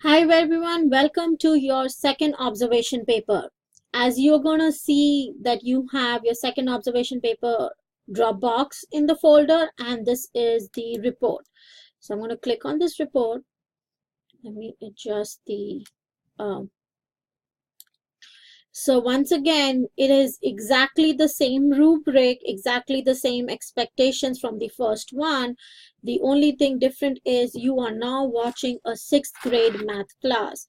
Hi everyone, welcome to your second observation paper. As you're gonna see that you have your second observation paper Dropbox in the folder, and this is the report. So I'm gonna click on this report. Let me adjust the so once again, it is exactly the same rubric, exactly the same expectations from the first one. The only thing different is you are now watching a 6th grade math class.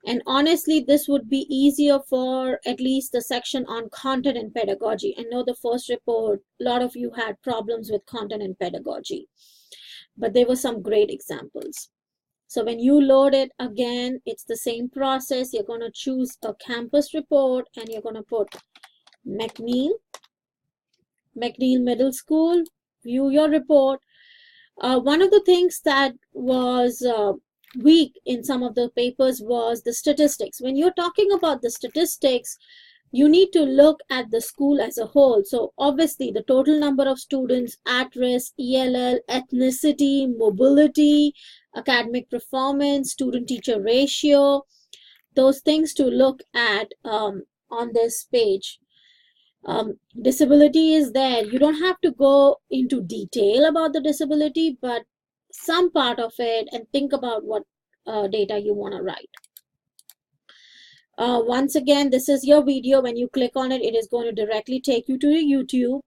And honestly, this would be easier for at least the section on content and pedagogy. I know the first report, a lot of you had problems with content and pedagogy, but there were some great examples. So when you load it again, it's the same process. You're going to choose a campus report and you're going to put McNeil Middle School, view your report. One of the things that was weak in some of the papers was the statistics. When you're talking about the statistics, you need to look at the school as a whole. So obviously the total number of students at risk, ELL, ethnicity, mobility, academic performance, student-teacher ratio, those things to look at on this page. Disability is there. You don't have to go into detail about the disability, but some part of it, and think about what data you want to write. Once again, this is your video. When you click on it, it is going to directly take you to your YouTube.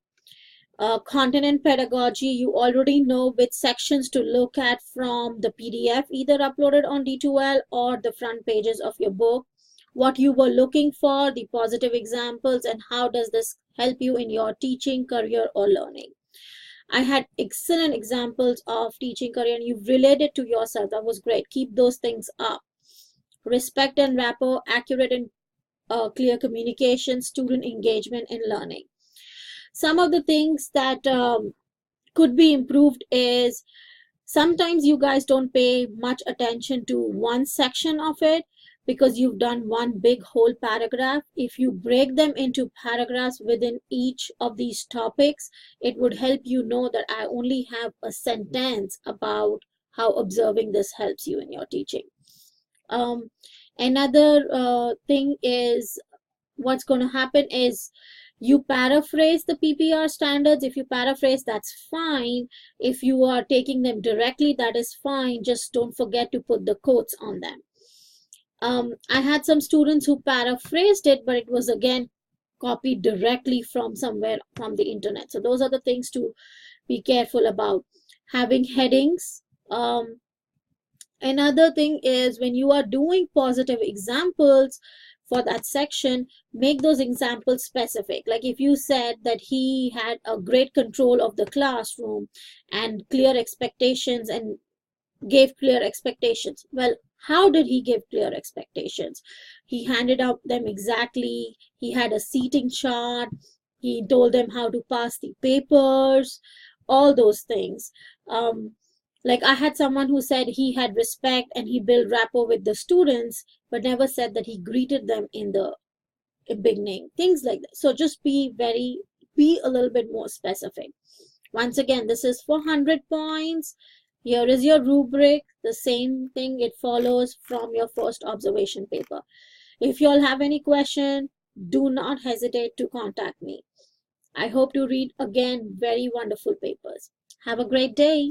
Content and pedagogy, you already know which sections to look at from the PDF, either uploaded on D2L or the front pages of your book. What you were looking for, the positive examples, and how does this help you in your teaching, career, or learning. I had excellent examples of teaching career, and you've related to yourself. That was great. Keep those things up. Respect and rapport, accurate and clear communication, student engagement, and learning. Some of the things that could be improved is sometimes you guys don't pay much attention to one section of it because you've done one big whole paragraph. If you break them into paragraphs within each of these topics, it would help you know that I only have a sentence about how observing this helps you in your teaching. Another thing is what's going to happen is you paraphrase the PPR standards. If you paraphrase, that's fine. If you are taking them directly, that is fine. Just don't forget to put the quotes on them. I had some students who paraphrased it, but it was again copied directly from somewhere from the internet. So those are the things to be careful about. Having headings. Another thing is when you are doing positive examples for that section, make those examples specific. Like if you said that he had a great control of the classroom and clear expectations and gave clear expectations. Well, how did he give clear expectations? He handed out them exactly. He had a seating chart. He told them how to pass the papers, all those things. Like I had someone who said he had respect and he built rapport with the students, but never said that he greeted them in the beginning, things like that. So just be a little bit more specific. Once again, this is 400 points. Here is your rubric, the same thing it follows from your first observation paper. If you all have any question, do not hesitate to contact me. I hope to read again very wonderful papers. Have a great day.